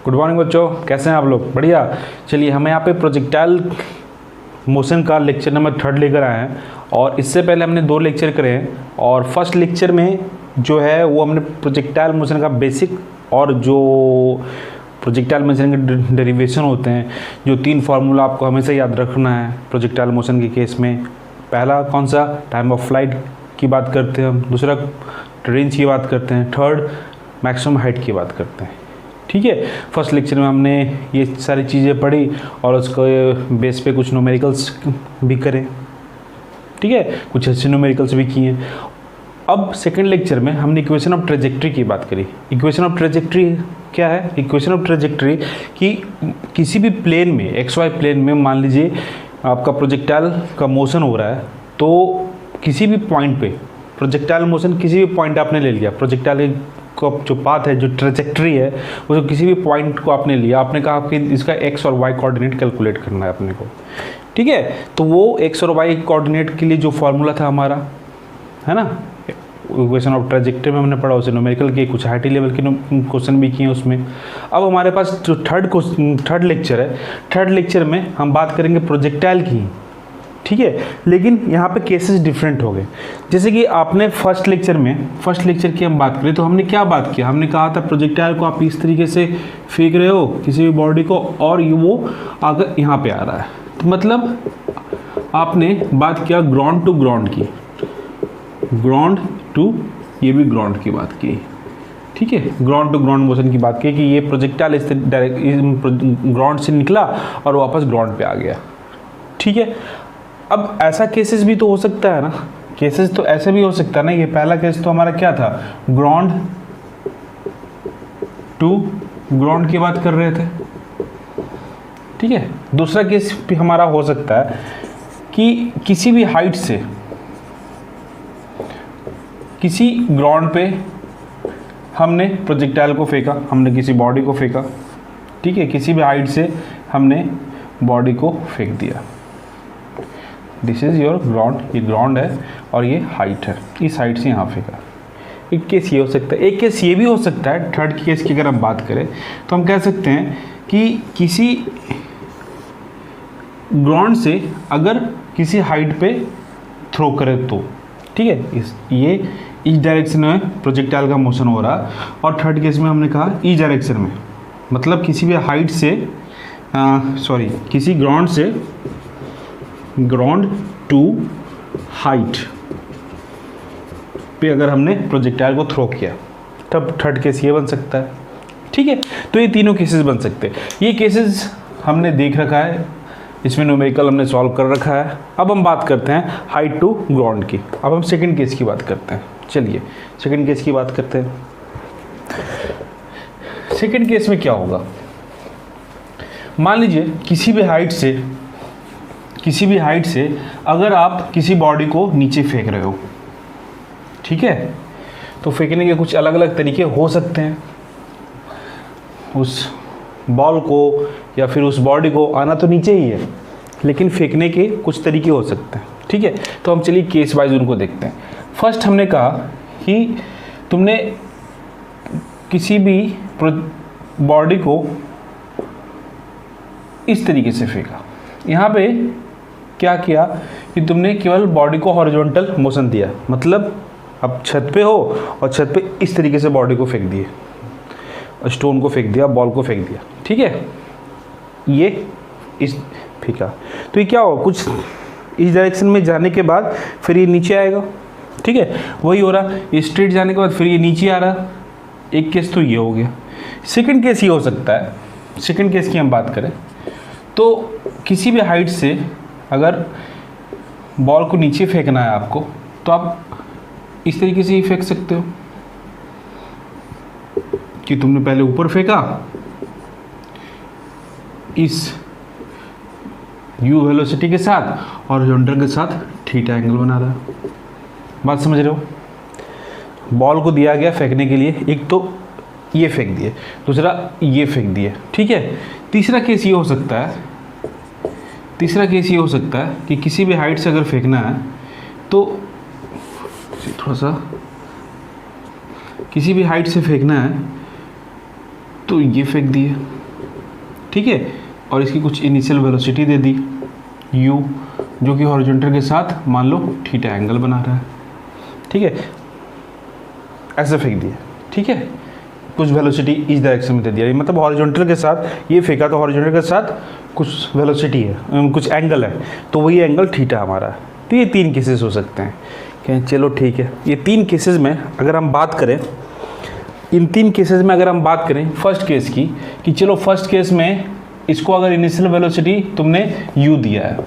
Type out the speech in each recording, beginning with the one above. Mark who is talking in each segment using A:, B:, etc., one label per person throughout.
A: Good morning बच्चों, कैसे हैं आप लोग? बढ़िया। चलिए हम यहाँ पे प्रोजेक्टाइल मोशन का लेक्चर नंबर 3 लेकर आए हैं और इससे पहले हमने 2 लेक्चर करे हैं और फर्स्ट लेक्चर में जो है वो हमने प्रोजेक्टाइल मोशन का बेसिक और जो प्रोजेक्टाइल मोशन के डेरिवेशन होते हैं, जो 3 फार्मूला आपको हमेशा याद रखना है प्रोजेक्टाइल मोशन के केस में। पहला कौन सा? टाइम ऑफ फ्लाइट की बात करते हैं हम, दूसरा रेंज की बात करते हैं, थर्ड मैक्सिमम हाइट की बात करते हैं। ठीक है, फर्स्ट लेक्चर में हमने ये सारी चीज़ें पढ़ी और उसके बेस पे कुछ न्यूमेरिकल्स भी करें। ठीक है, कुछ ऐसे न्यूमेरिकल्स भी किए। अब सेकंड लेक्चर में हमने इक्वेशन ऑफ ट्रेजेक्ट्री की बात करी। इक्वेशन ऑफ ट्रेजेक्ट्री क्या है? इक्वेशन ऑफ ट्रेजेक्ट्री कि किसी भी प्लेन में, एक्स वाई प्लेन में मान लीजिए आपका प्रोजेक्टाइल का मोशन हो रहा है, तो किसी भी पॉइंट पे प्रोजेक्टाइल मोशन किसी भी पॉइंट आपने ले लिया, प्रोजेक्टाइल को जो पाथ है, जो ट्रेजेक्ट्री है, वो किसी भी पॉइंट को आपने लिया, आपने कहा कि इसका एक्स और वाई कोऑर्डिनेट कैलकुलेट करना है अपने को। ठीक है, तो वो एक्स और वाई कोऑर्डिनेट के लिए जो फॉर्मूला था हमारा, है ना, इक्वेशन ऑफ ट्रेजेक्ट्री में हमने पढ़ा, उसे न्यूमेरिकल के कुछ हाई लेवल के क्वेश्चन भी किए उसमें। अब हमारे पास जो थर्ड लेक्चर है, थर्ड लेक्चर में हम बात करेंगे प्रोजेक्टाइल की। ठीक है, लेकिन यहाँ पे केसेस डिफरेंट हो गए। जैसे कि आपने फर्स्ट लेक्चर की हम बात करें तो हमने क्या बात किया? हमने कहा था प्रोजेक्टाइल को आप इस तरीके से फेंक रहे हो किसी भी बॉडी को और वो अगर यहाँ पे आ रहा है, तो मतलब आपने बात किया ग्राउंड टू ग्राउंड की, ग्राउंड टू ये भी ग्राउंड की बात की। ठीक है, ग्राउंड टू ग्राउंड मोशन की बात की कि ये प्रोजेक्टाइल इस ग्राउंड से निकला और वापस ग्राउंड पे आ गया। ठीक है, अब ऐसा केसेस भी तो हो सकता है ना, केसेस तो ऐसे भी हो सकता है ना। ये पहला केस तो हमारा क्या था? ग्राउंड टू ग्राउंड की बात कर रहे थे। ठीक है, दूसरा केस भी हमारा हो सकता है कि किसी भी हाइट से किसी ग्राउंड पे हमने प्रोजेक्टाइल को फेंका, हमने किसी बॉडी को फेंका। ठीक है, किसी भी हाइट से हमने बॉडी को फेंक दिया। दिस इज़ योर ग्राउंड, ये ग्राउंड है और ये हाइट है, इस हाइट से यहाँ फेंका। एक केस ये हो सकता है। एक केस ये भी हो सकता है, थर्ड केस की अगर हम बात करें तो हम कह सकते हैं कि किसी ग्राउंड से अगर किसी हाइट पे थ्रो करें तो, ठीक है, इस डायरेक्शन में प्रोजेक्टाइल का मोशन हो रहा। और थर्ड केस में हमने कहा इस डायरेक्शन में, मतलब किसी भी हाइट से किसी ग्राउंड टू हाइट पे अगर हमने प्रोजेक्टाइल को थ्रो किया, तब थर्ड केस ये बन सकता है। ठीक है, तो ये तीनों केसेस बन सकते हैं। ये केसेस हमने देख रखा है, इसमें न्यूमेरिकल हमने सॉल्व कर रखा है। अब हम बात करते हैं हाइट टू ग्राउंड की। अब हम सेकंड केस की बात करते हैं। चलिए सेकंड केस की बात करते हैं। सेकंड केस में क्या होगा? मान लीजिए किसी भी हाइट से अगर आप किसी बॉडी को नीचे फेंक रहे हो, ठीक है, तो फेंकने के कुछ अलग अलग तरीके हो सकते हैं। उस बॉल को या फिर उस बॉडी को आना तो नीचे ही है, लेकिन फेंकने के कुछ तरीके हो सकते हैं। ठीक है, तो हम चलिए केस वाइज उनको देखते हैं। फर्स्ट हमने कहा कि तुमने किसी भी बॉडी को इस तरीके से फेंका। यहाँ पे क्या किया कि तुमने केवल बॉडी को हॉरिजॉन्टल मोशन दिया, मतलब अब छत पे हो और छत पे इस तरीके से बॉडी को फेंक दिए, स्टोन को फेंक दिया, बॉल को फेंक दिया। ठीक है, ये इस फेंका तो ये क्या होगा? कुछ इस डायरेक्शन में जाने के बाद फिर ये नीचे आएगा। ठीक है, वही हो रहा, ये स्ट्रेट जाने के बाद फिर ये नीचे आ रहा। एक केस तो ये हो गया। सेकंड केस ये हो सकता है, सेकंड केस की हम बात करें तो किसी भी हाइट से अगर बॉल को नीचे फेंकना है आपको, तो आप इस तरीके से ही फेंक सकते हो कि तुमने पहले ऊपर फेंका, इस u वेलोसिटी के साथ और हॉरिजॉन्टल के साथ थीटा एंगल बना रहा है। बात समझ रहे हो? बॉल को दिया गया फेंकने के लिए, एक तो ये फेंक दिए, दूसरा ये फेंक दिए। ठीक है, तीसरा केस ये हो सकता है कि किसी भी हाइट से अगर फेंकना है तो थोड़ा सा किसी भी हाइट से फेंकना है तो ये फेंक दिए, ठीक है, और इसकी कुछ इनिशियल वेलोसिटी दे दी u, जो कि हॉरिजॉन्टल के साथ मान लो थीटा एंगल बना रहा है, ठीक है, ऐसे फेंक दिया, ठीक है, कुछ वेलोसिटी इस डायरेक्शन में दे दिया, मतलब हॉरिजॉन्टल के साथ ये फेंका तो हॉरिजॉन्टल के साथ कुछ वेलोसिटी है, कुछ एंगल है, तो वही एंगल थीटा हमारा है। तो ये 3 केसेस हो सकते हैं। कहें चलो ठीक है, ये 3 केसेस में अगर हम बात करें, इन 3 केसेस में अगर हम बात करें फर्स्ट केस की, कि चलो फर्स्ट केस में इसको अगर इनिशियल वेलोसिटी तुमने u दिया है,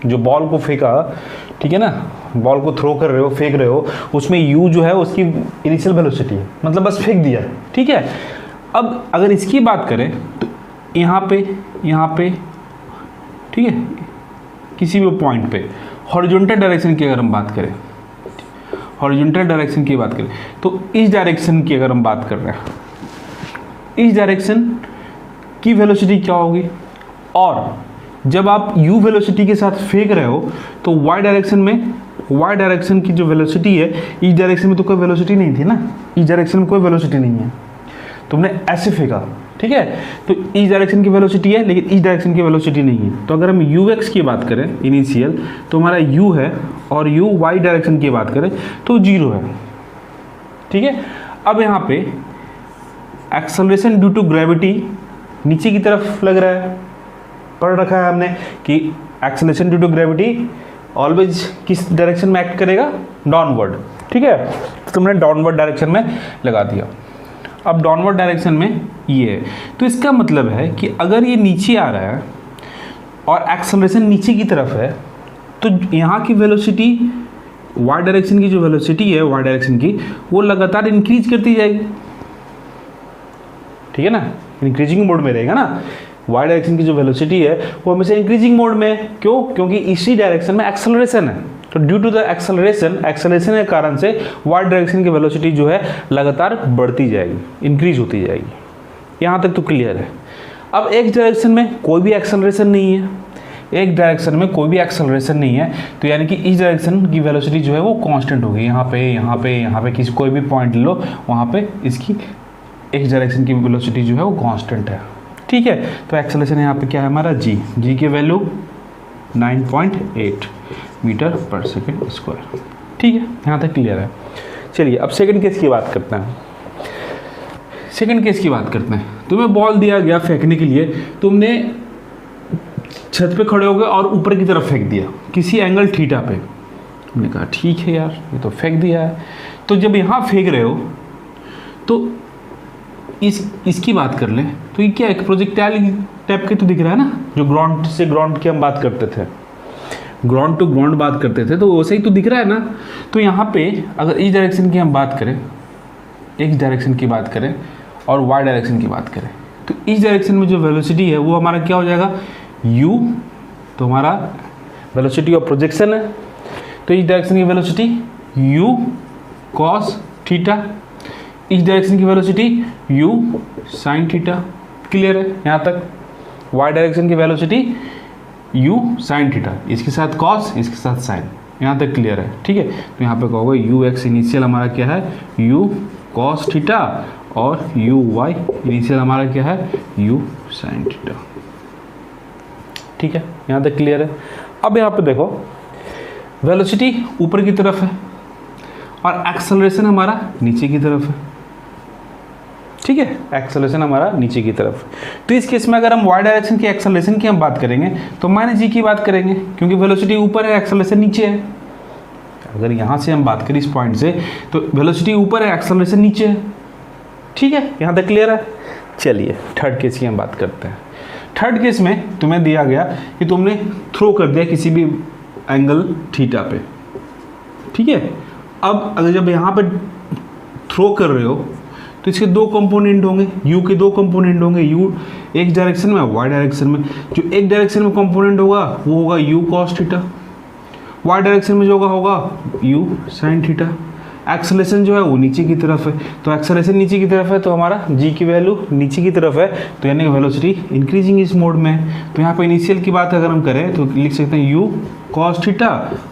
A: जो बॉल को फेंका, ठीक है ना, बॉल को थ्रो कर रहे हो, फेंक रहे हो, उसमें u जो है उसकी इनिशियल वेलोसिटी है, मतलब बस फेंक दिया, ठीक है। अब अगर इसकी बात करें तो यहाँ पे ठीक है, किसी भी पॉइंट पे हॉरिजॉन्टल डायरेक्शन की अगर हम बात करें, हॉरिजॉन्टल डायरेक्शन की बात करें, तो इस डायरेक्शन की अगर हम बात कर रहे हैं, इस डायरेक्शन की वेलोसिटी क्या होगी, और जब आप u वेलोसिटी के साथ फेंक रहे हो तो y डायरेक्शन में, y डायरेक्शन की जो वेलोसिटी है, इस डायरेक्शन में तो कोई वेलोसिटी नहीं थी ना, इस डायरेक्शन में कोई वेलोसिटी नहीं है, तुमने ऐसे फेंका, ठीक है, तो इस डायरेक्शन की वेलोसिटी है लेकिन इस डायरेक्शन की वेलोसिटी नहीं है। तो अगर हम ux की बात करें इनिशियल, तो हमारा u है, और u y डायरेक्शन की बात करें तो 0 है, ठीक है। अब यहाँ पे एक्सेलरेशन ड्यू टू ग्रेविटी नीचे की तरफ लग रहा है, पढ़ रखा है हमने कि acceleration due to gravity always किस डायरेक्शन में एक्ट करेगा, डाउनवर्ड, ठीक है, तो तुमने डाउनवर्ड डायरेक्शन में लगा दिया। अब डाउनवर्ड डायरेक्शन में ये है, तो इसका मतलब है कि अगर ये नीचे आ रहा है और एक्सेलरेशन नीचे की तरफ है, तो यहाँ की वेलोसिटी, y डायरेक्शन की जो वेलोसिटी है, y डायरेक्शन की, वो लगातार इंक्रीज करती जाएगी, ठीक है ना, इंक्रीजिंग मोड में रहेगा ना, y डायरेक्शन की जो वेलोसिटी है वो हमेशा इंक्रीजिंग मोड में है। क्यों? क्योंकि इसी डायरेक्शन में एक्सेलरेशन है, तो ड्यू टू द एक्सेलरेशन के कारण से y डायरेक्शन की वेलोसिटी जो है लगातार बढ़ती जाएगी, इंक्रीज होती जाएगी। यहाँ तक तो क्लियर है। अब एक डायरेक्शन में कोई भी एक्सेलरेशन नहीं है, एक डायरेक्शन में कोई भी एक्सेलरेशन नहीं है, तो यानी कि इस डायरेक्शन की वेलोसिटी जो है वो कांस्टेंट होगी। यहाँ पे किसी कोई भी पॉइंट ले लो, वहाँ पे इसकी एक डायरेक्शन की वेलोसिटी जो है वो कांस्टेंट है, ठीक है। तो एक्सेलरेशन यहाँ पे क्या है हमारा जी की वैल्यू 9.8 मीटर पर सेकेंड स्क्वायर, ठीक है, यहाँ तक क्लियर है। चलिए अब सेकंड केस की बात करते हैं। सेकंड केस की बात करते हैं, तुम्हें बॉल दिया गया फेंकने के लिए, तुमने छत पे खड़े हो गए और ऊपर की तरफ फेंक दिया किसी एंगल थीटा पे। हमने कहा ठीक है यार, ये तो फेंक दिया है। तो जब यहाँ फेंक रहे हो तो इसकी बात कर लें तो ये क्या एक प्रोजेक्टाइल टाइप के तो दिख रहा है ना, जो ग्राउंड से ग्राउंड की हम बात करते थे, ग्राउंड टू ग्राउंड बात करते थे, तो वैसे ही तो दिख रहा है ना। तो यहाँ पे अगर इस डायरेक्शन की हम बात करें, एक्स डायरेक्शन की बात करें और वाई डायरेक्शन की बात करें, तो इस डायरेक्शन में जो वेलोसिटी है वो हमारा क्या हो जाएगा u, तो हमारा वेलोसिटी ऑफ प्रोजेक्शन है, तो इस डायरेक्शन की वेलोसिटी u cos थीटा, इस डायरेक्शन की velocity u sin theta. Clear है यहाँ तक? y डायरेक्शन की वेलोसिटी u sin थीटा, इसके साथ cos, इसके साथ sin, यहाँ तक क्लियर है, ठीक है। तो यहाँ पे कहोगे ux इनिशियल हमारा क्या है u cos थीटा और uy इनिशियल हमारा क्या है u sin थीटा, ठीक है, यहाँ तक क्लियर है। अब यहाँ पे देखो वेलोसिटी ऊपर की तरफ है और एक्सेलरेशन हमारा नीचे की तरफ है, ठीक है, एक्सेलरेशन हमारा नीचे की तरफ। तो इस केस में अगर हम y डायरेक्शन की एक्सेलरेशन की हम बात करेंगे तो माइनस जी की बात करेंगे, क्योंकि वेलोसिटी ऊपर है, एक्सेलरेशन नीचे है। अगर यहाँ से हम बात करें इस पॉइंट से, तो वेलोसिटी ऊपर है, एक्सेलरेशन नीचे है, ठीक है, यहाँ तक क्लियर है। चलिए थर्ड केस की हम बात करते हैं। थर्ड केस में तुम्हें दिया गया कि तुमने थ्रो कर दिया किसी भी एंगल थीटा पे, ठीक है। अब अगर जब यहाँ पे थ्रो कर रहे हो तो इसके दो कंपोनेंट होंगे, u के दो कंपोनेंट होंगे, u एक डायरेक्शन में y डायरेक्शन में। जो एक डायरेक्शन में कंपोनेंट होगा वो होगा u cos theta, y direction में जो होगा u sin थीटा। एक्सेलरेशन जो है वो नीचे की तरफ है, तो एक्सेलरेशन नीचे की तरफ है तो हमारा g की वैल्यू नीचे की तरफ है, तो यानी वेलोसिटी इंक्रीजिंग इस मोड में है। तो यहाँ पे इनिशियल की बात अगर हम करें तो लिख सकते हैं u cos थीटा,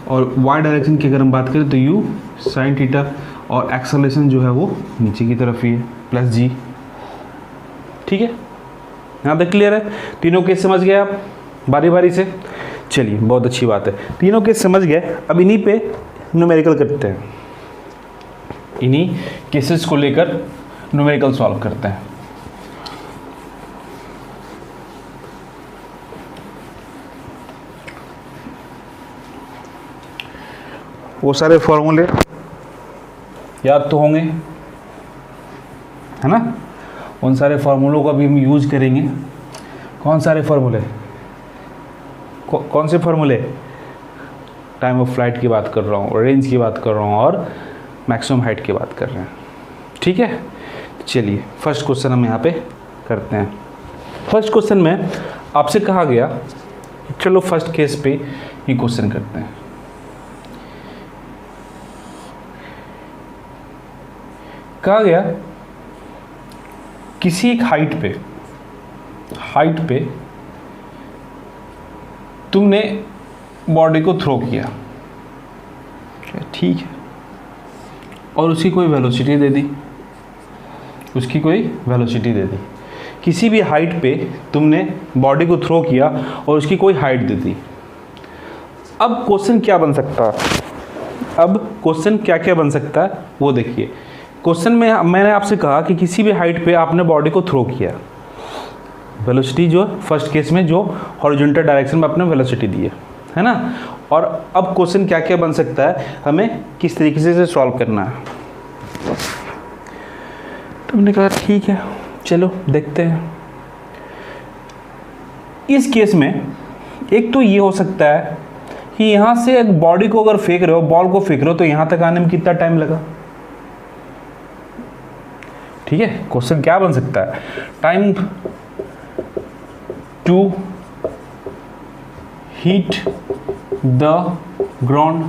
A: और y डायरेक्शन की अगर हम बात करें तो u sin थीटा, और एक्सेलरेशन जो है वो नीचे की तरफ ही है प्लस g, ठीक है, यहाँ तक क्लियर है? तीनों केस समझ गए आप बारी बारी से? चलिए बहुत अच्छी बात है, तीनों केस समझ गए। अब इन्हीं पे न्यूमेरिकल करते हैं, इन्हीं केसेस को लेकर न्यूमेरिकल सॉल्व करते हैं। वो सारे फॉर्मूले याद तो होंगे, है ना? उन सारे फार्मूलों का भी हम यूज करेंगे। कौन सारे फार्मूले? कौन से फार्मूले? टाइम ऑफ फ्लाइट की बात कर रहा हूँ, रेंज की बात कर रहा हूँ और मैक्सिमम हाइट की बात कर रहे हैं। ठीक है, चलिए फर्स्ट क्वेश्चन हम यहाँ पे करते हैं। फर्स्ट क्वेश्चन में आपसे कहा गया, चलो फर्स्ट केस पे ये क्वेश्चन करते हैं। कहा गया किसी एक हाइट पे तुमने बॉडी को थ्रो किया, ठीक है, और उसकी कोई वेलोसिटी दे दी, किसी भी हाइट पे तुमने बॉडी को थ्रो किया और उसकी कोई हाइट दे दी। अब क्वेश्चन क्या बन सकता है? वो देखिए, क्वेश्चन में मैंने आपसे कहा कि किसी भी हाइट पे आपने बॉडी को थ्रो किया, वेलोसिटी जो फर्स्ट केस में जो हॉरिजॉन्टल डायरेक्शन में आपने वेलोसिटी दी है ना। और अब क्वेश्चन क्या क्या बन सकता है, हमें किस तरीके से सॉल्व करना है। तो हमने कहा ठीक है, चलो देखते हैं। इस केस में एक तो ये हो सकता है कि यहाँ से एक बॉडी को अगर फेंक रहे हो, बॉल को फेंक रहे हो, तो यहाँ तक आने में कितना टाइम लगा। ठीक है, क्वेश्चन क्या बन सकता है, time to hit the ground,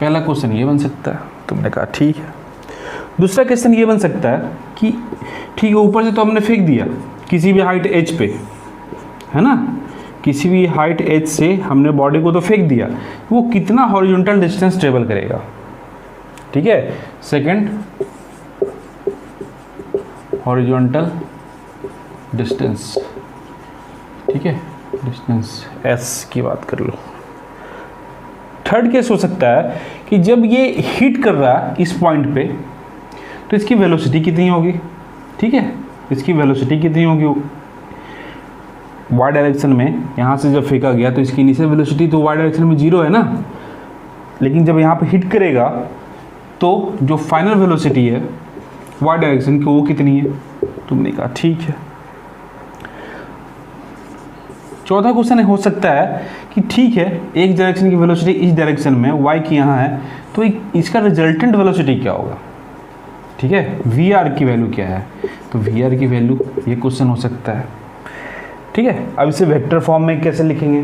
A: पहला क्वेश्चन ये बन सकता है। तुमने कहा ठीक है। दूसरा क्वेश्चन ये बन सकता है कि ठीक है, ऊपर से तो हमने फेंक दिया किसी भी हाइट एच पे, है ना, किसी भी हाइट एच से हमने बॉडी को तो फेंक दिया, वो कितना हॉरिजॉन्टल डिस्टेंस ट्रेवल करेगा। ठीक है, सेकंड हॉरिजॉन्टल डिस्टेंस, ठीक है, डिस्टेंस एस की बात कर लो। थर्ड केस हो सकता है कि जब ये हिट कर रहा है इस पॉइंट पे, तो इसकी वेलोसिटी कितनी होगी। ठीक है, इसकी वेलोसिटी कितनी होगी वाई डायरेक्शन में, यहाँ से जब फेंका गया तो इसकी इनिशियल वेलोसिटी तो वाई डायरेक्शन में 0 है ना, लेकिन जब यहाँ पे हिट करेगा तो जो फाइनल वेलोसिटी है वाई डायरेक्शन की वो कितनी है। तुमने कहा ठीक है। चौथा क्वेश्चन हो सकता है कि ठीक है, एक डायरेक्शन की वेलोसिटी इस डायरेक्शन में वाई की यहाँ है, तो इसका रिजल्टेंट वेलोसिटी क्या होगा। ठीक है, वी आर की वैल्यू क्या है, तो वी आर की वैल्यू, ये क्वेश्चन हो सकता है। ठीक है, अब इसे वेक्टर फॉर्म में कैसे लिखेंगे,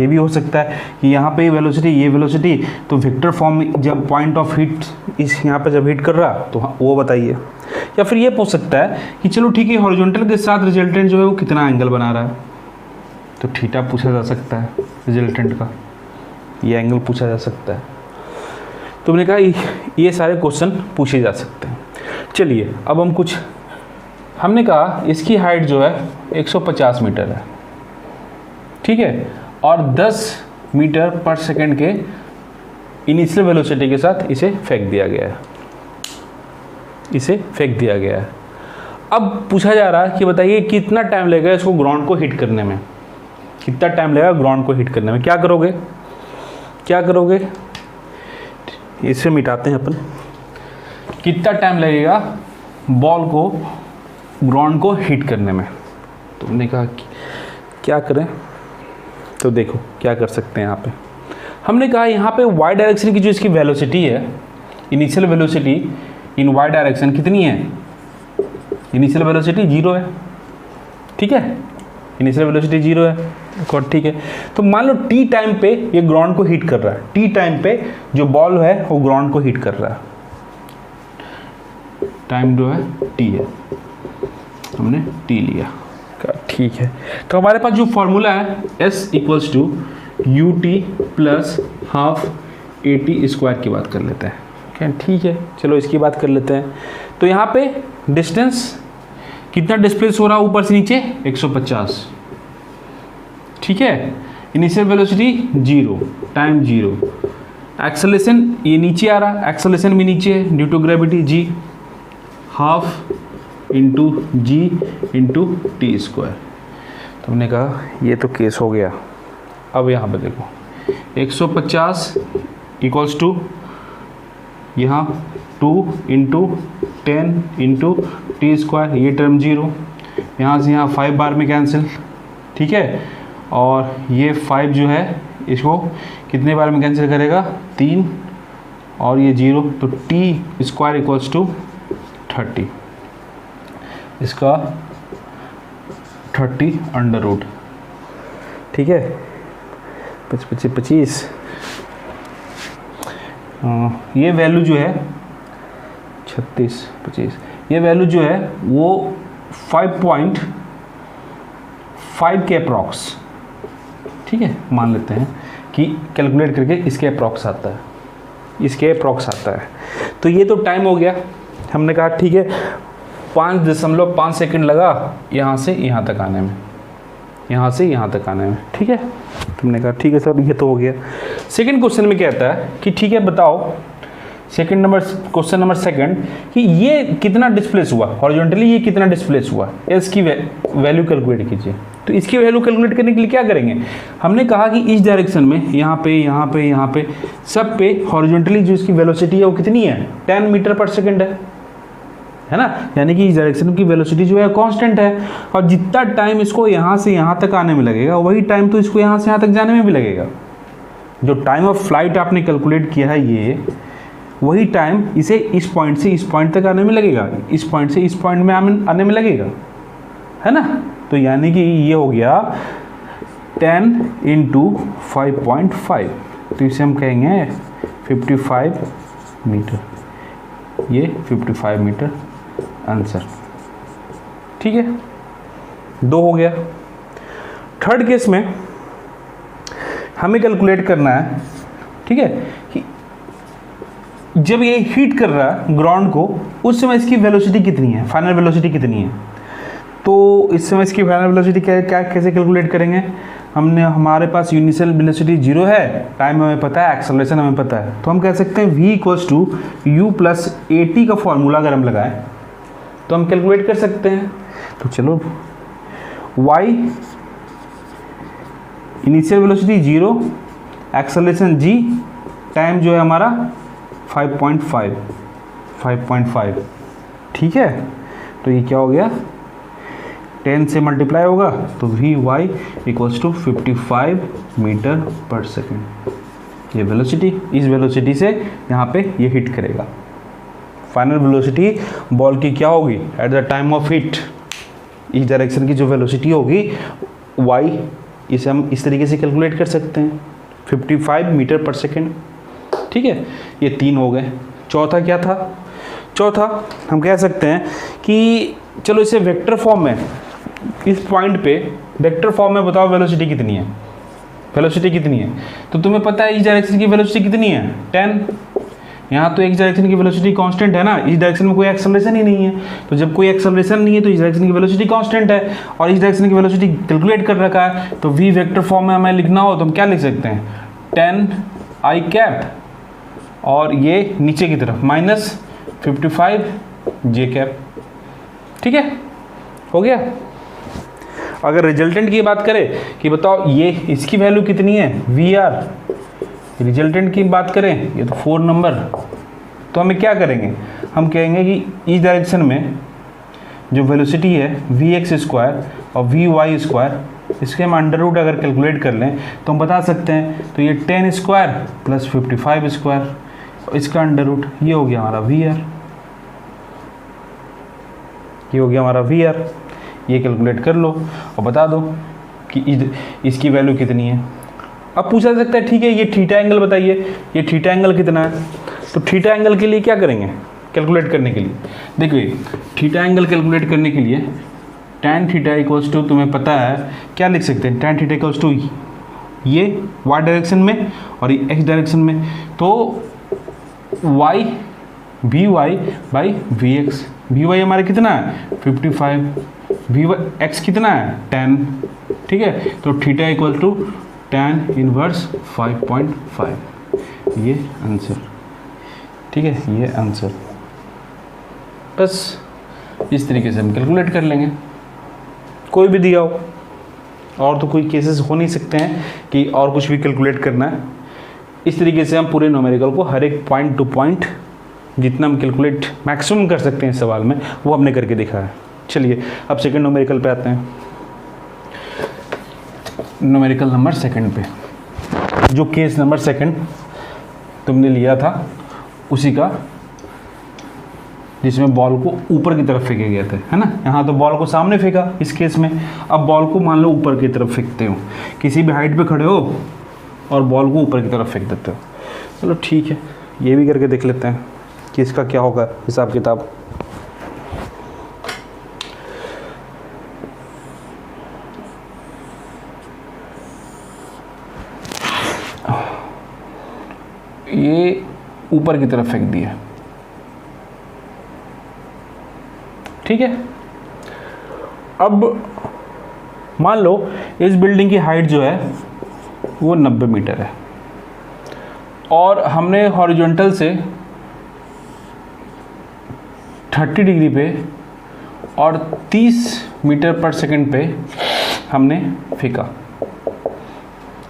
A: ये भी हो सकता है कि यहाँ पे वेलोसिटी, ये वेलोसिटी, तो वेक्टर फॉर्म में जब पॉइंट ऑफ हिट इस यहाँ पे जब हिट कर रहा तो वो बताइए। या फिर ये पूछ सकता है कि चलो ठीक है, हॉरिजॉन्टल के साथ रिजल्टेंट जो है वो कितना एंगल बना रहा है, तो थीटा पूछा जा सकता है रिजल्टेंट का, ये एंगल पूछा जा सकता है। तो मैंने कहा ये सारे क्वेश्चन पूछे जा सकते हैं। चलिए अब हम कुछ, हमने कहा इसकी हाइट जो है 150 मीटर है, ठीक है, और 10 मीटर पर सेकंड के इनिशियल वेलोसिटी के साथ इसे फेंक दिया गया है, अब पूछा जा रहा है कि बताइए कितना टाइम लगेगा इसको ग्राउंड को हिट करने में, क्या करोगे, इसे मिटाते हैं अपन। कितना टाइम लगेगा बॉल को ग्राउंड को हिट करने में। तो हमने कहा क्या करें, तो देखो क्या कर सकते हैं यहाँ पे। हमने कहा यहाँ पे वाई डायरेक्शन की जो इसकी वेलोसिटी है, initial velocity in y direction कितनी है, इनिशियल वेलोसिटी 0 है। ठीक है, इनिशियल वेलोसिटी 0 है, ठीक है। तो मान लो टी टाइम पे ये ग्राउंड को हिट कर रहा है, टी टाइम पे जो बॉल है वो ग्राउंड को हिट कर रहा है, टाइम जो है टी है, हमने टी लिया, ठीक है। तो हमारे पास जो फॉर्मूला है S equals to u t plus half a t square की बात कर लेते हैं, ठीक है। चलो इसकी बात कर लेते हैं। तो यहाँ पे डिस्टेंस कितना डिस्प्लेस हो रहा है ऊपर से नीचे 150, ठीक है। इनिशियल वेलोसिटी 0, टाइम 0, एक्सेलरेशन ये नीचे आ रहा, एक्सेलरेशन भी नीचे है due to gravity g, half into g into t square. तो हमने कहा ये तो केस हो गया। अब यहाँ पे देखो 150 इक्वल्स टू यहाँ 2 इंटू 10 इंटू टी स्क्वायर, ये टर्म 0, यहाँ से यहाँ 5 बार में कैंसिल, ठीक है। और ये 5 जो है इसको कितने बार में कैंसिल करेगा, 3, और ये 0, तो टी स्क्वायर इक्वल्स टू 30, इसका 30 अंडर रूट, ठीक है। 25 ये वैल्यू जो है 36 25, ये वैल्यू जो है वो 5.5 के अप्रॉक्स, ठीक है, मान लेते हैं कि कैलकुलेट करके इसके अप्रॉक्स आता है, इसके अप्रॉक्स आता है। तो ये तो टाइम हो गया। हमने कहा ठीक है 5.5 सेकंड लगा यहाँ से यहाँ तक आने में, यहाँ से यहाँ तक आने में, ठीक है। तुमने कहा ठीक है सर ये तो हो गया। सेकंड क्वेश्चन में कहता है कि ठीक है बताओ, क्वेश्चन नंबर सेकंड, कि ये कितना डिस्प्लेस हुआ हॉरिजॉन्टली, ये कितना डिस्प्लेस हुआ, इसकी वैल्यू कैलकुलेट कीजिए। तो इसकी वैल्यू कैलकुलेट करने के लिए क्या करेंगे, हमने कहा कि इस डायरेक्शन में यहाँ पे यहाँ पे यहाँ पे सब पे हॉरिजॉन्टली जो इसकी वेलोसिटी है वो कितनी है, 10 मीटर पर सेकंड है ना। यानी कि इस डायरेक्शन की वेलोसिटी जो है कांस्टेंट है, और जितना टाइम इसको यहाँ से यहाँ तक आने में लगेगा वही टाइम तो इसको यहाँ से यहाँ तक जाने में भी लगेगा। जो टाइम ऑफ फ्लाइट आपने कैलकुलेट किया है ये, वही टाइम इसे इस पॉइंट से इस पॉइंट तक आने में लगेगा, इस पॉइंट से इस पॉइंट में आने में लगेगा, है ना। तो यानी कि ये हो गया 10 इंटू 5.5, तो इसे हम कहेंगे 55 मीटर, ये 55 मीटर आंसर, ठीक है। 2 हो गया। थर्ड केस में हमें कैलकुलेट करना है, ठीक है, कि जब ये हीट कर रहा है ग्राउंड को, उस समय इसकी वेलोसिटी कितनी है, फाइनल वेलोसिटी कितनी है। तो इस समय इसकी फाइनल वेलोसिटी क्या कैसे कैलकुलेट करेंगे, हमारे पास इनिशियल वेलोसिटी 0 है, टाइम हमें पता है, एक्सेलरेशन हमें पता है, तो हम कह सकते हैं v equals to u plus a t का फॉर्मूला अगर हम लगाएं तो हम कैलकुलेट कर सकते हैं। तो चलो y initial velocity 0, acceleration g, time जो है हमारा 5.5, ठीक है। तो ये क्या हो गया, 10 से मल्टीप्लाई होगा तो v y equals to 55 metre पर सेकेंड। ये वेलोसिटी, इस वेलोसिटी से यहाँ पे ये हिट करेगा। फाइनल वेलोसिटी बॉल की क्या होगी at the time of hit, इस डायरेक्शन की जो वेलोसिटी होगी वाई, इसे हम इस तरीके से कैलकुलेट कर सकते हैं 55 मीटर पर सेकेंड, ठीक है। ये 3 हो गए। चौथा क्या था, चौथा हम कह सकते हैं कि चलो इसे वेक्टर फॉर्म में, इस पॉइंट पे वेक्टर फॉर्म में बताओ वेलोसिटी कितनी है, वेलोसिटी कितनी है। तो तुम्हें पता है इस डायरेक्शन की वेलोसिटी कितनी है 10, यहाँ तो एक डायरेक्शन की वेलोसिटी कांस्टेंट है ना, इस डायरेक्शन में कोई एक्सेलरेशन ही नहीं है, तो जब कोई एक्सेलरेशन नहीं है तो इस डायरेक्शन की वेलोसिटी कांस्टेंट है, और इस डायरेक्शन की वेलोसिटी कैलकुलेट कर रखा है। तो वी वेक्टर फॉर्म में हमें लिखना हो तो हम क्या लिख सकते हैं, 10 आई कैप, और ये नीचे की तरफ माइनस 55 जे कैप, ठीक है, हो गया। अगर रिजल्टेंट की बात करें कि बताओ ये इसकी वैल्यू कितनी है वी आर, रिजल्टेंट की बात करें ये तो 4 नंबर, तो हमें क्या करेंगे, हम कहेंगे कि इस डायरेक्शन में जो वेलोसिटी है वी एक्स स्क्वायर और वी वाई स्क्वायर, इसके हम अंडर रूट अगर कैलकुलेट कर लें तो हम बता सकते हैं, तो ये 10 स्क्वायर प्लस 55 स्क्वायर, इसका अंडर रूट, ये हो गया हमारा वी आर, ये हो गया हमारा वी आर। ये कैलकुलेट कर लो और बता दो कि इसकी वैल्यू कितनी है। अब पूछा जा सकता है ठीक है ये थीटा एंगल बताइए, ये थीटा एंगल कितना है। तो थीटा एंगल के लिए क्या करेंगे कैलकुलेट करने के लिए, देखिए थीटा एंगल कैलकुलेट करने के लिए tan थीटा इक्वल्स टू, तुम्हें पता है क्या लिख सकते हैं, tan थीटा इक्वल्स टू ये y डायरेक्शन में और ये x डायरेक्शन में, तो y v y by v x v y हमारा कितना है 55, वी वाई एक्स कितना है 10, ठीक है। तो theta equal to tan inverse 5.5, ये आंसर, ठीक है, ये आंसर। बस इस तरीके से हम कैलकुलेट कर लेंगे, कोई भी दिया हो, और तो कोई केसेस हो नहीं सकते हैं कि और कुछ भी कैलकुलेट करना है। इस तरीके से हम पूरे न्यूमेरिकल को हर एक पॉइंट टू पॉइंट जितना हम कैलकुलेट मैक्सिमम कर सकते हैं इस सवाल में, वो हमने करके दिखा है। चलिए अब सेकंड न्यूमेरिकल पे आते हैं। न्यूमेरिकल नंबर सेकंड पे, जो केस नंबर सेकंड तुमने लिया था उसी का, जिसमें बॉल को ऊपर की तरफ फेंके गए थे, है ना। यहाँ तो बॉल को सामने फेंका इस केस में, अब बॉल को मान लो ऊपर की तरफ फेंकते हो, किसी भी हाइट पे खड़े हो और बॉल को ऊपर की तरफ फेंक देते हो। चलो ठीक है, ये भी करके देख लेते हैं कि इसका क्या होगा हिसाब किताब। ये ऊपर की तरफ फेंक दिया, ठीक है। अब मान लो इस बिल्डिंग की हाइट जो है वो 90 मीटर है, और हमने हॉरिजॉन्टल से 30 डिग्री पे और 30 मीटर पर सेकंड पे हमने फेंका,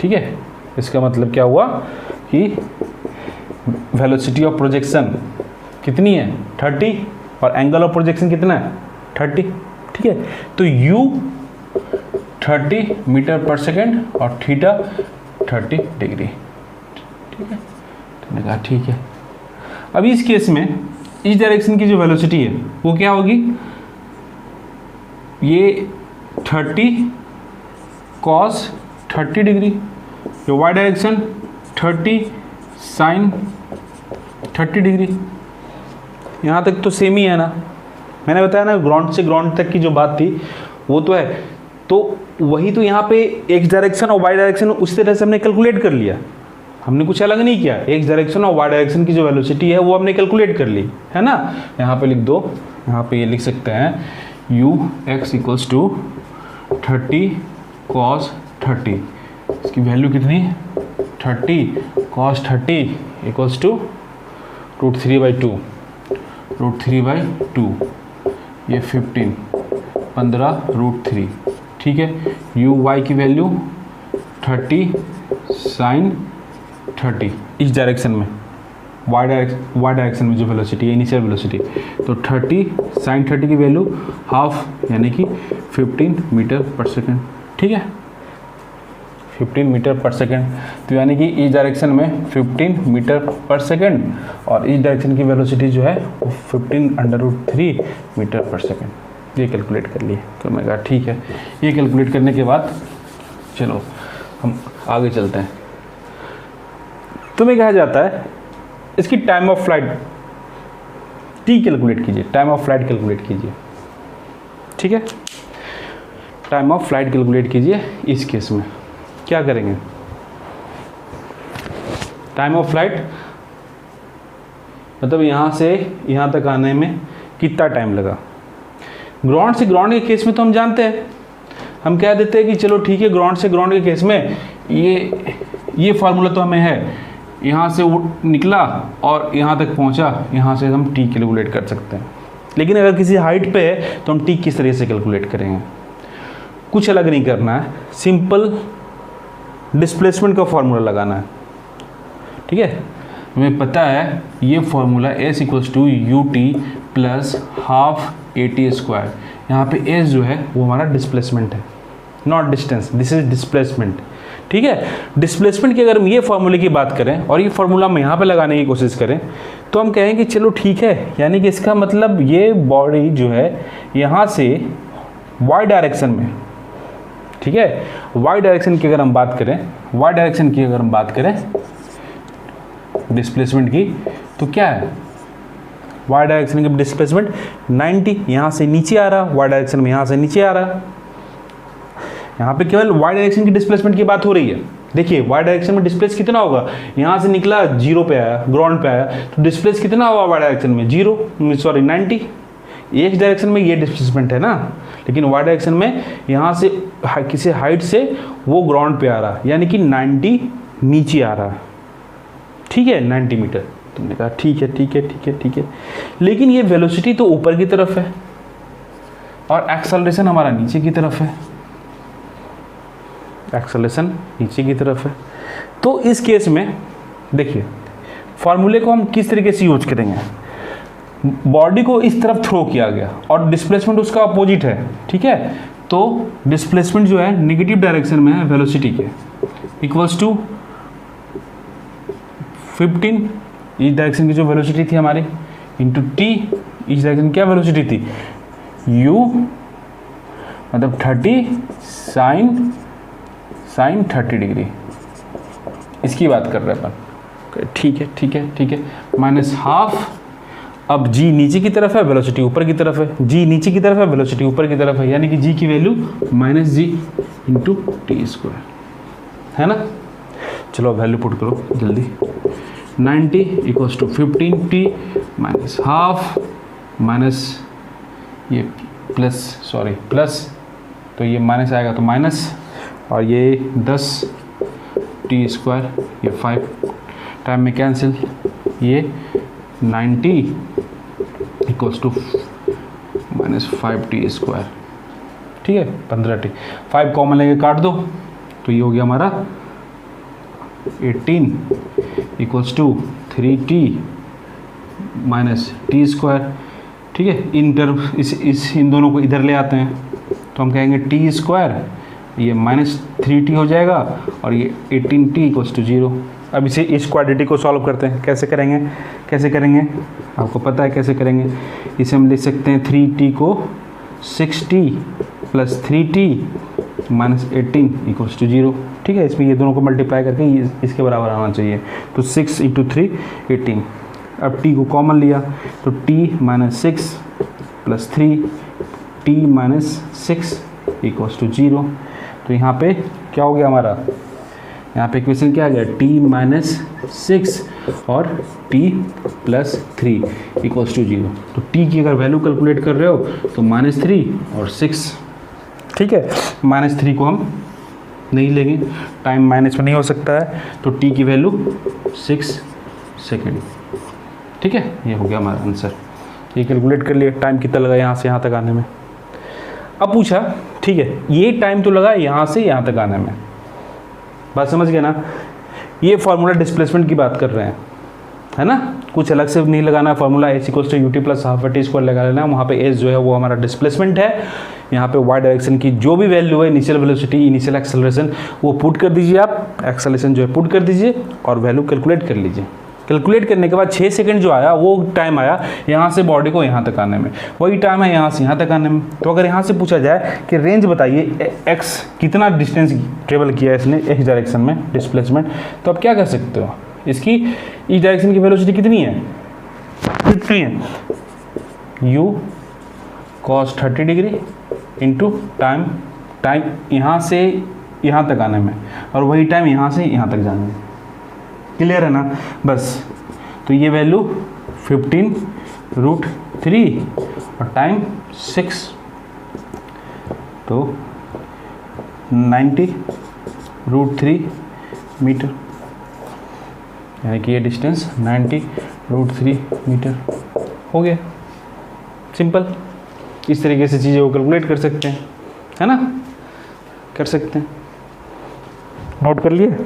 A: ठीक है। इसका मतलब क्या हुआ कि वेलोसिटी ऑफ प्रोजेक्शन कितनी है 30, और एंगल ऑफ प्रोजेक्शन कितना है 30, ठीक है। तो u 30 मीटर पर सेकंड और थीटा 30 डिग्री, ठीक है। तो मैंने कहा ठीक है। अब इस केस में इस डायरेक्शन की जो वेलोसिटी है वो क्या होगी, ये 30 कॉस 30 डिग्री, जो वाई डायरेक्शन 30 साइन 30 डिग्री। यहाँ तक तो सेम ही है ना, मैंने बताया ना ग्राउंड से ग्राउंड तक की जो बात थी वो तो है। तो वही तो यहाँ पे एक्स डायरेक्शन और वाई डायरेक्शन उस तरह से हमने कैलकुलेट कर लिया, हमने कुछ अलग नहीं किया। एक्स डायरेक्शन और वाई डायरेक्शन की जो वेलोसिटी है वो हमने कैलकुलेट कर ली, है ना। यहाँ पे लिख दो, यहाँ पे ये लिख सकते हैं u x equals to 30 cos 30, इसकी वैल्यू कितनी 30 कॉस 30 इक्वल्स टू √3/2, √3/2, ये 15 ठीक है। यू वाई की वैल्यू 30 साइन 30 इस डायरेक्शन में, वाई डायरेक्शन में जो वेलोसिटी है इनिशियल वेलोसिटी, तो 30 साइन 30 की वैल्यू हाफ, यानी कि 15 मीटर पर सेकेंड, ठीक है, 15 मीटर पर सेकेंड। तो यानी कि इस डायरेक्शन में 15 मीटर पर सेकेंड और इस डायरेक्शन की वेलोसिटी जो है वो 15√3 मीटर पर सेकेंड। ये कैलकुलेट कर लिए। तो मैं कहा ठीक है, ये कैलकुलेट करने के बाद चलो हम आगे चलते हैं। तुम्हें कहा जाता है इसकी time of flight T calculate कीजिए, टाइम ऑफ फ्लाइट कैलकुलेट कीजिए, ठीक है। टाइम ऑफ फ्लाइट कैलकुलेट कीजिए। इस केस में क्या करेंगे, टाइम ऑफ फ्लाइट मतलब यहाँ से यहाँ तक आने में कितना टाइम लगा। ग्राउंड से ग्राउंड के केस में तो हम जानते हैं, हम कह देते हैं कि चलो ठीक है, ग्राउंड से ग्राउंड के केस में ये फार्मूला तो हमें है, यहाँ से वो निकला और यहाँ तक पहुँचा, यहाँ से हम टी कैलकुलेट कर सकते हैं। लेकिन अगर किसी हाइट पे है तो हम टी किस तरह से कैलकुलेट करेंगे, कुछ अलग नहीं करना है, सिंपल डिस्प्लेसमेंट का फार्मूला लगाना है, ठीक है। हमें पता है ये formula s equals to u t plus half AT²। यहाँ पे s जो है वो हमारा डिस्प्लेसमेंट है, not distance, this is displacement, ठीक है। डिस्प्लेसमेंट की अगर हम ये फार्मूले की बात करें और ये फार्मूला हम यहाँ पे लगाने की कोशिश करें तो हम कहेंगे चलो ठीक है, यानी कि इसका मतलब ये बॉडी जो है यहाँ से y डायरेक्शन में, ठीक है, y डायरेक्शन की अगर हम बात करें, y डायरेक्शन की अगर हम बात करें डिस्प्लेसमेंट की, तो क्या है y डायरेक्शन की डिस्प्लेसमेंट 90, यहाँ से नीचे आ रहा, y डायरेक्शन में यहाँ से नीचे आ रहा। यहाँ पे केवल y डायरेक्शन की डिस्प्लेसमेंट की बात हो रही है। देखिए y डायरेक्शन में डिस्प्लेस कितना होगा, यहाँ से निकला 0 पे आया, ग्राउंड पे आया, तो डिस्प्लेस कितना होगा y डायरेक्शन में 90। एक्स डायरेक्शन में ये डिस्प्लेसमेंट है ना, लेकिन वाई डायरेक्शन में यहाँ से किसी हाइट से वो ग्राउंड पे आ रहा है, यानी कि 90 नीचे आ रहा है, ठीक है, 90 मीटर। तुमने कहा ठीक है ठीक है ठीक है ठीक है, लेकिन ये वेलोसिटी तो ऊपर की तरफ है और एक्सेलरेशन हमारा नीचे की तरफ है, एक्सेलरेशन नीचे की तरफ है। तो इस केस में देखिए फॉर्मूले को हम किस तरीके से यूज करेंगे, बॉडी को इस तरफ थ्रो किया गया और डिस्प्लेसमेंट उसका अपोजिट है, ठीक है, तो डिस्प्लेसमेंट जो है नेगेटिव डायरेक्शन में है वेलोसिटी के, इक्वल्स टू 15 इस डायरेक्शन की जो वेलोसिटी थी हमारी इंटू टी, इस डायरेक्शन की क्या वेलोसिटी थी u, मतलब 30 साइन 30 डिग्री, इसकी बात कर रहे हैं अपन, ठीक है ठीक है ठीक है, माइनस हाफ। अब g नीचे की तरफ है, वेलोसिटी ऊपर की तरफ है, g नीचे की तरफ है, वेलोसिटी ऊपर की तरफ है, यानी कि g की value minus g into t square, है ना। चलो वैल्यू पुट करो जल्दी, 90 equals to 15t minus half minus ये प्लस, सॉरी प्लस, तो ये माइनस आएगा तो माइनस, और ये 10 टी स्क्वायर, ये 5 टाइम में कैंसिल, ये 90 equals to minus 5t square, ठीक है, 15t, 5 कॉमन लेके काट दो तो ये हो गया हमारा 18 equals to 3t minus t square, ठीक है। इन टर्म इन दोनों को इधर ले आते हैं तो हम कहेंगे टी स्क्वायर, ये माइनस 3t हो जाएगा और ये 18t इक्वल्स टू 0। अब इसे इस क्वाड्रेटिक को सॉल्व करते हैं, कैसे करेंगे आपको पता है कैसे करेंगे। इसे हम लिख सकते हैं 3t को 6t plus 3t minus 18 equals to 0, ठीक है। इसमें ये दोनों को मल्टीप्लाई करके इसके बराबर आना चाहिए, तो 6 इंटू 3 18। अब t को कॉमन लिया तो t minus 6 plus 3 t minus 6 equals to 0। तो यहाँ पे क्या हो गया हमारा, यहाँ पे इक्वेशन क्या आ गया, t माइनस 6 और t प्लस 3 इक्वल्स टू 0। तो t की अगर वैल्यू कैलकुलेट कर रहे हो तो -3 और 6, ठीक है। -3 को हम नहीं लेंगे, टाइम माइनस में नहीं हो सकता है, तो t की वैल्यू 6 सेकेंड, ठीक है। ये हो गया हमारा आंसर, ये कैलकुलेट कर लिए टाइम कितना लगा यहाँ से यहाँ तक आने में। अब पूछा ठीक है ये टाइम तो लगा यहाँ से यहाँ तक आने में, बात समझ गए ना। ये फार्मूला डिस्प्लेसमेंट की बात कर रहे हैं, है ना, कुछ अलग से नहीं लगाना, formula h equals to u t plus half t square लगा लेना। वहाँ पे एच जो है वो हमारा डिस्प्लेसमेंट है, यहाँ पे वाई डायरेक्शन की जो भी वैल्यू है, इनिशियल वेलोसिटी, इनिशियल एक्सेलरेशन, वो पुट कर दीजिए आप, एक्सेलरेशन जो है पुट कर दीजिए और वैल्यू कैलकुलेट कर लीजिए। कैलकुलेट करने के बाद 6 सेकंड जो आया वो टाइम आया यहाँ से बॉडी को यहाँ तक आने में, वही टाइम है यहाँ से यहाँ तक आने में। तो अगर यहाँ से पूछा जाए कि रेंज बताइए एक्स कितना डिस्टेंस ट्रेवल किया है इसने एक्स डायरेक्शन में डिस्प्लेसमेंट, तो आप क्या कर सकते हो, इसकी इस डायरेक्शन की वेलोसिटी कितनी है, u cos 30 degree into time यहाँ से यहाँ तक आने में और वही टाइम यहाँ से यहाँ तक जाने में। क्लियर है ना, बस। तो ये वैल्यू 15√3 और टाइम 6, तो 90√3 मीटर, यानी कि ये डिस्टेंस 90√3 मीटर हो गया। सिंपल, इस तरीके से चीज़ें को कैलकुलेट कर सकते हैं, है ना, कर सकते हैं। नोट कर लिए,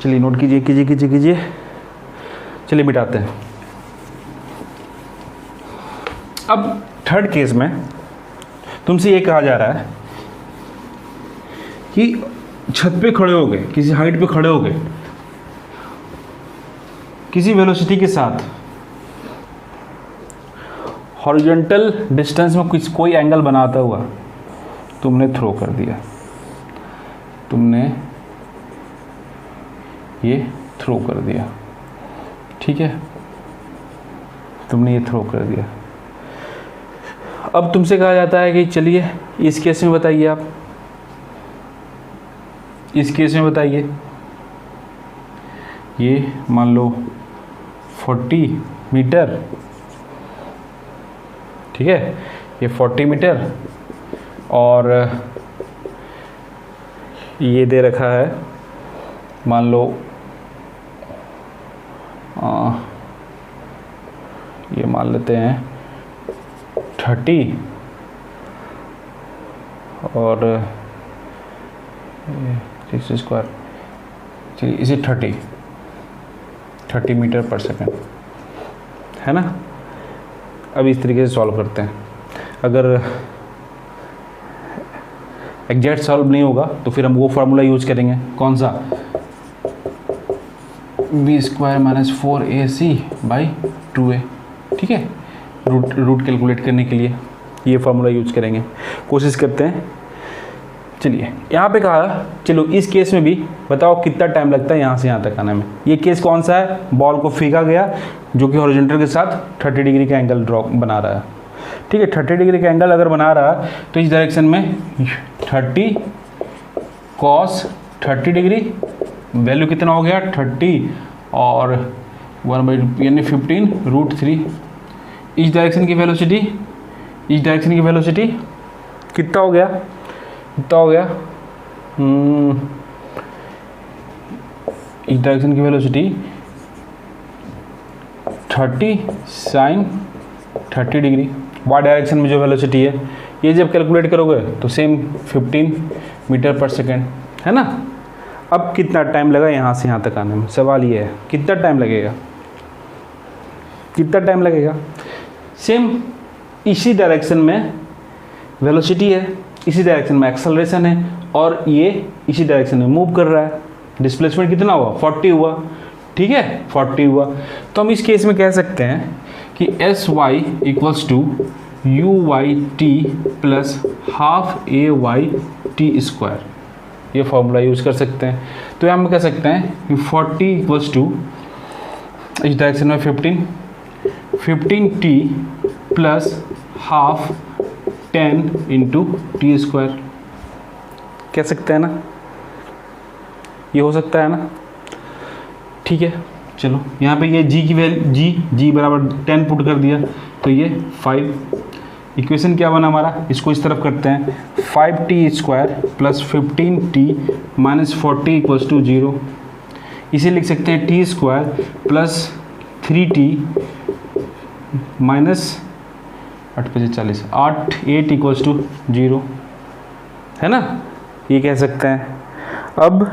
A: चलिए नोट कीजिए। चलिए मिटाते हैं। अब थर्ड केस में तुमसे ये कहा जा रहा है कि छत पे खड़े हो गए, किसी हाइट पे खड़े हो गए, किसी वेलोसिटी के साथ हॉरिजॉन्टल डिस्टेंस में कोई एंगल बनाता हुआ तुमने थ्रो कर दिया, तुमने ये थ्रो कर दिया, ठीक है, तुमने ये थ्रो कर दिया। अब तुमसे कहा जाता है कि चलिए इस केस में बताइए, आप इस केस में बताइए, ये मान लो 40 मीटर ठीक है, ये 40 मीटर और ये दे रखा है, मान लो ये मान लेते हैं 30 और 6 स्क्वायर, चलिए इसे 30 मीटर पर सेकंड है ना। अब इस तरीके से सॉल्व करते हैं। अगर एग्जैक्ट सॉल्व नहीं होगा तो फिर हम वो फार्मूला यूज करेंगे, कौन सा, B square minus 4ac by 2a, ठीक है, रूट कैलकुलेट करने के लिए ये फार्मूला यूज करेंगे। कोशिश करते हैं। चलिए यहाँ पे कहा, चलो इस केस में भी बताओ कितना टाइम लगता है यहाँ से यहाँ तक आने में। ये केस कौन सा है, बॉल को फेंका गया जो कि हॉरिजॉन्टल के साथ 30 डिग्री का एंगल ड्रॉ बना रहा है, ठीक है। 30 डिग्री का एंगल अगर बना रहा है तो इस डायरेक्शन में 30 cos 30 डिग्री, वैल्यू कितना हो गया 30 और 1/2 यानी 15√3। इस डायरेक्शन की वेलोसिटी, इस डायरेक्शन की वेलोसिटी कितना हो गया, कितना हो गया, इस डायरेक्शन की velocity 30 sin 30 degree. Y direction में जो वेलोसिटी है ये जब कैलकुलेट करोगे तो सेम 15 मीटर पर सेकेंड है ना। अब कितना टाइम लगा यहाँ से यहाँ तक आने में, सवाल ये है कितना टाइम लगेगा, कितना टाइम लगेगा। सेम इसी डायरेक्शन में वेलोसिटी है, इसी डायरेक्शन में एक्सेलरेशन है और ये इसी डायरेक्शन में मूव कर रहा है। डिस्प्लेसमेंट कितना हुआ, 40 हुआ, ठीक है, 40 हुआ। तो हम इस केस में कह सकते हैं कि sy equals to uy_t plus half ay_t square, ये फॉर्मूला यूज़ कर सकते हैं। तो यहाँ हम कह सकते हैं कि 40 इक्वल्स टू इस डायरेक्शन में 15t plus half 10 into t square, कह सकते हैं ना, ये हो सकता है ना, ठीक है। चलो यहाँ पे ये g की वैल्यू g बराबर 10 पुट कर दिया तो ये 5, इक्वेशन क्या बना हमारा, इसको इस तरफ करते हैं, 5t square plus 15t minus 40 equals to 0। इसे लिख सकते हैं t square plus 3t minus 8 equals to 0, है ना, ये कह सकते हैं। अब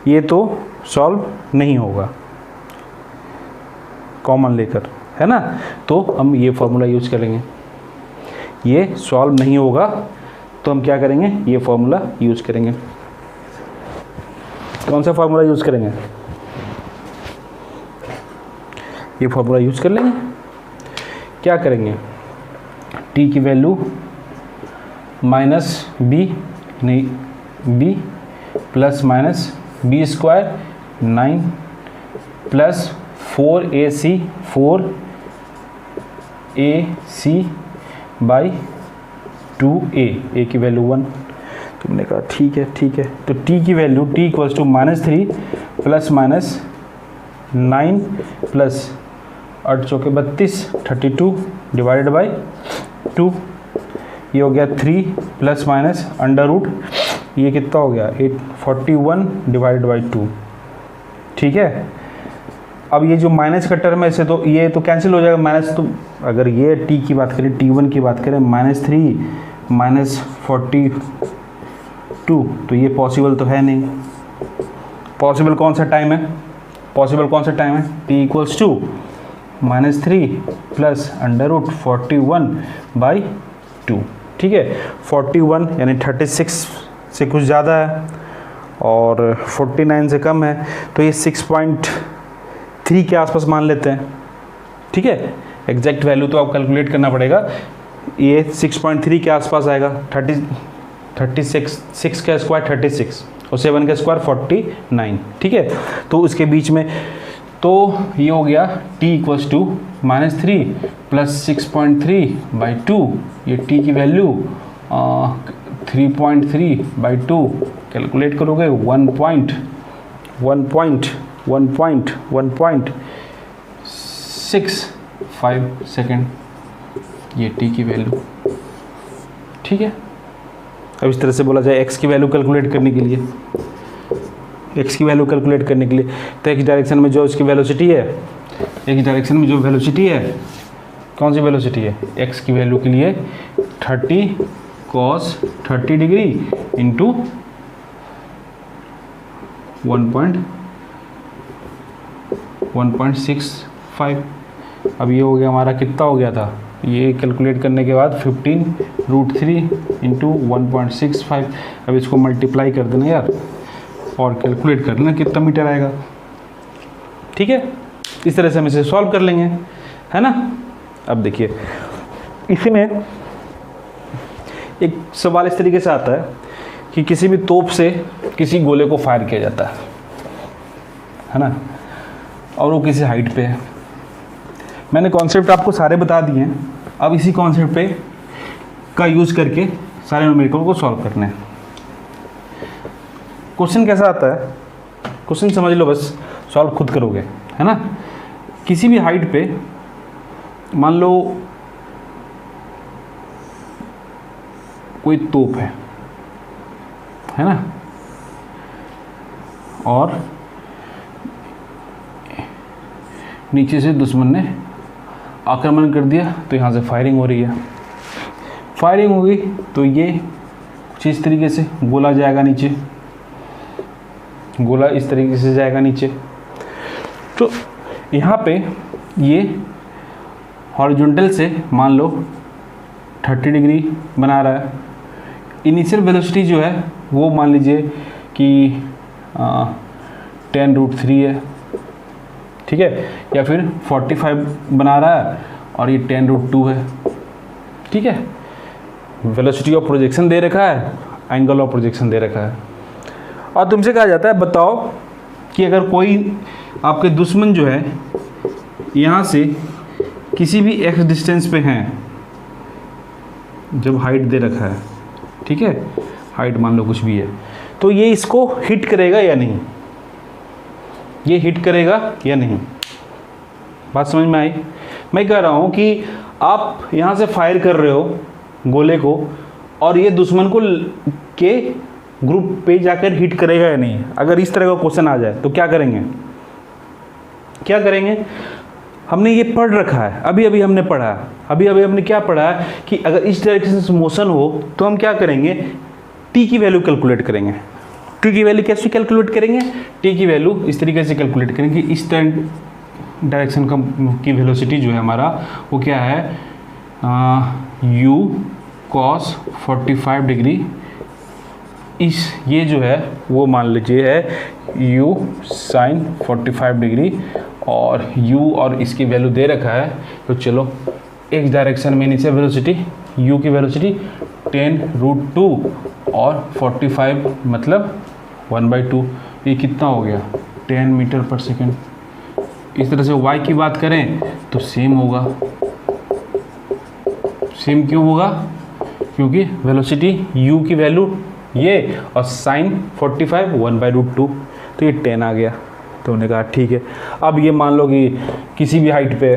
A: ये तो सॉल्व नहीं होगा कॉमन लेकर, है ना, तो हम ये फॉर्मूला यूज करेंगे। ये सॉल्व नहीं होगा तो हम क्या करेंगे, ये फॉर्मूला यूज करेंगे। कौन सा फॉर्मूला यूज करेंगे, ये फॉर्मूला यूज कर लेंगे। क्या करेंगे, t की वैल्यू माइनस बी, नहीं b plus minus B square 9 plus 4ac by 2a, a की वैल्यू 1। तुमने कहा ठीक है ठीक है, तो t की value t equals to -3 plus minus 9 plus 8 चौके 32 32 डिवाइडेड बाई 2, ये हो गया 3 प्लस माइनस अंडर रूट, ये कितना हो गया 41 डिवाइडेड बाई 2, ठीक है। अब ये जो माइनस का टर्म है इसे तो ये तो कैंसिल हो जाएगा माइनस, तो अगर ये t की बात करें, t1 की बात करें, -3 माइनस 42, तो ये पॉसिबल तो है नहीं। पॉसिबल कौन सा टाइम है, पॉसिबल कौन सा टाइम है, t equals to -3 plus under root 41 by 2, ठीक है। 41 यानी 36 से कुछ ज़्यादा है और 49 से कम है, तो ये 6.3 के आसपास मान लेते हैं, ठीक है। एग्जैक्ट वैल्यू तो आप कैलकुलेट करना पड़ेगा, ये 6.3 के आसपास आएगा। 36 का स्क्वायर 36 और 7 का स्क्वायर 49, ठीक है। तो उसके बीच में तो ये हो गया t equals to -3 plus 6.3 by 2, ये t की वैल्यू 3.3 बाई 2 कैलकुलेट करोगे 1.65 सेकेंड, ये टी की वैल्यू, ठीक है। अब इस तरह से बोला जाए एक्स की वैल्यू कैलकुलेट करने के लिए, एक्स की वैल्यू कैलकुलेट करने के लिए, तो एक्स डायरेक्शन में जो इसकी वेलोसिटी है, एक्स डायरेक्शन में जो वेलोसिटी है, कौन सी वेलोसिटी है, एक्स की वैल्यू के लिए 30 cos 30 डिग्री इंटू 1.65। अब ये हो गया हमारा, कितना हो गया था ये कैलकुलेट करने के बाद 15√3 इंटू 1.65। अब इसको मल्टीप्लाई कर देना यार और कैलकुलेट कर लेना कितना मीटर आएगा, ठीक है। इस तरह से हम इसे सॉल्व कर लेंगे, है ना। अब देखिए इसी में एक सवाल इस तरीके से आता है कि किसी भी तोप से किसी गोले को फायर किया जाता है ना, और वो किसी हाइट पे है। मैंने कॉन्सेप्ट आपको सारे बता दिए हैं, अब इसी कॉन्सेप्ट पे का यूज़ करके सारे न्यूमेरिकल को सॉल्व करने हैं। क्वेश्चन कैसा आता है, क्वेश्चन समझ लो बस, सॉल्व खुद करोगे, है ना। किसी भी हाइट पे मान लो कोई तोप है ना, और नीचे से दुश्मन ने आक्रमण कर दिया, तो यहाँ से फायरिंग हो रही है। फायरिंग हो गई तो ये कुछ इस तरीके से गोला जाएगा नीचे, गोला इस तरीके से जाएगा नीचे। तो यहाँ पे ये हॉरिजॉन्टल से मान लो 30 डिग्री बना रहा है। इनिशियल वेलोसिटी जो है वो मान लीजिए कि 10√3 है, ठीक है, या फिर 45 बना रहा है और ये 10√2 है, ठीक है। वेलोसिटी ऑफ प्रोजेक्शन दे रखा है, एंगल ऑफ प्रोजेक्शन दे रखा है, और तुमसे कहा जाता है बताओ कि अगर कोई आपके दुश्मन जो है यहाँ से किसी भी एक्स डिस्टेंस पे हैं, जब हाइट दे रखा है, ठीक है, हाइट मान लो कुछ भी है, तो ये इसको हिट करेगा या नहीं, ये हिट करेगा या नहीं। बात समझ में आई। मैं कह रहा हूँ कि आप यहाँ से फायर कर रहे हो गोले को, और ये दुश्मन को के ग्रुप पे जाकर हिट करेगा या नहीं। अगर इस तरह का क्वेश्चन आ जाए तो क्या करेंगे, क्या करेंगे। हमने ये पढ़ रखा है, अभी अभी हमने पढ़ा है, अभी अभी हमने क्या पढ़ा है कि अगर इस डायरेक्शन से मोशन हो तो हम क्या करेंगे, टी की वैल्यू कैलकुलेट करेंगे। टी की वैल्यू कैसे कैलकुलेट करेंगे, टी की वैल्यू इस तरीके से कैलकुलेट करेंगे। इस डायरेक्शन का की वेलोसिटी जो है हमारा वो क्या है, u cos 45 डिग्री, इस ये जो है वो मान लीजिए है u sin 45 डिग्री, और u और इसकी वैल्यू दे रखा है। तो चलो x डायरेक्शन में नीचे वेलोसिटी u की वेलोसिटी 10√2 और 45 मतलब 1/2, ये कितना हो गया 10 मीटर पर सेकेंड। इस तरह से y की बात करें तो सेम होगा। सेम क्यों होगा, क्योंकि वेलोसिटी u की वैल्यू ये और sin 45 1/√2, तो ये 10 आ गया। तो उन्होंने कहा ठीक है। अब ये मान लो कि किसी भी हाइट पे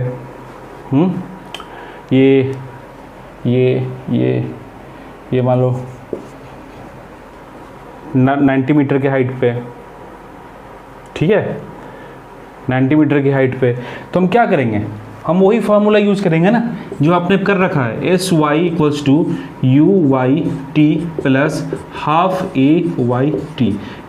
A: ये मान लो 90 मीटर के हाइट पे, ठीक है, 90 मीटर की हाइट पे, तो हम क्या करेंगे, हम वही फार्मूला यूज़ करेंगे ना जो आपने कर रखा है, SY = UYT प्लस ½ AYT।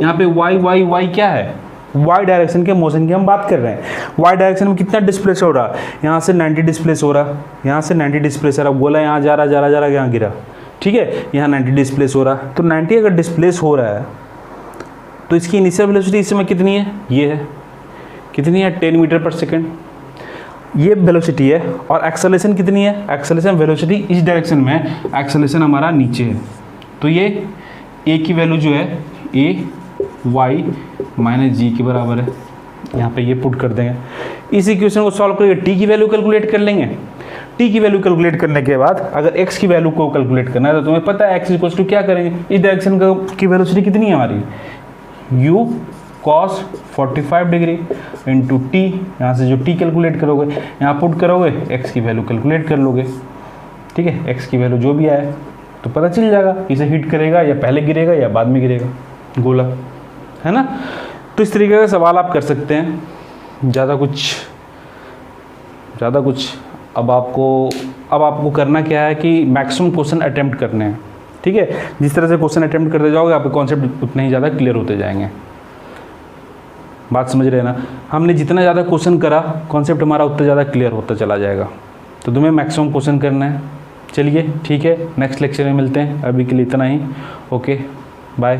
A: यहाँ पे y क्या है, y डायरेक्शन के मोशन की हम बात कर रहे हैं। y डायरेक्शन में कितना डिस्प्लेस हो रहा है, यहाँ से 90 डिस्प्लेस हो रहा, यहाँ से 90 डिस्प्लेस हो रहा, बोला यहाँ जा रहा यहाँ गिरा, ठीक है, यहाँ 90 डिस्प्लेस हो रहा। तो 90 अगर डिस्प्लेस हो रहा है तो इसकी इनिशियल वेलोसिटी इस समय कितनी है, ये है, कितनी है 10 मीटर पर सेकेंड, ये वेलोसिटी है। और एक्सेलरेशन कितनी है, एक्सेलरेशन वेलोसिटी इस डायरेक्शन में, एक्सेलरेशन हमारा नीचे है, तो ये a की वैल्यू जो है AY - g के बराबर है। यहाँ पे ये पुट कर देंगे। इस इक्वेशन को सॉल्व करके t की वैल्यू कैलकुलेट कर लेंगे। t की वैल्यू कैलकुलेट करने के बाद अगर x की वैल्यू को कैलकुलेट करना है तो तुम्हें पता है x = क्या करेंगे, इस डायरेक्शन की वेलोसिटी कितनी है हमारी, u cos 45 degree into T, यहाँ से जो t कैलकुलेट करोगे यहाँ पुट करोगे, x की वैल्यू कैलकुलेट कर लोगे। ठीक है, एक्स की वैल्यू जो भी आए तो पता चल जाएगा इसे हिट करेगा या पहले गिरेगा या बाद में गिरेगा गोला, है ना। तो इस तरीके का सवाल आप कर सकते हैं, ज़्यादा कुछ अब आपको करना क्या है कि मैक्सिमम क्वेश्चन अटेम्प्ट करने हैं, ठीक है। जिस तरह से क्वेश्चन अटेम्प्ट करते जाओगे आपके कॉन्सेप्ट उतने ही ज़्यादा क्लियर होते जाएंगे। बात समझ रहे हैं ना, हमने जितना ज़्यादा क्वेश्चन करा कॉन्सेप्ट हमारा उतना ज़्यादा क्लियर होता चला जाएगा। तो तुम्हें मैक्सिमम क्वेश्चन करना है। चलिए ठीक है, नेक्स्ट लेक्चर में मिलते हैं, अभी के लिए इतना ही। Okay bye.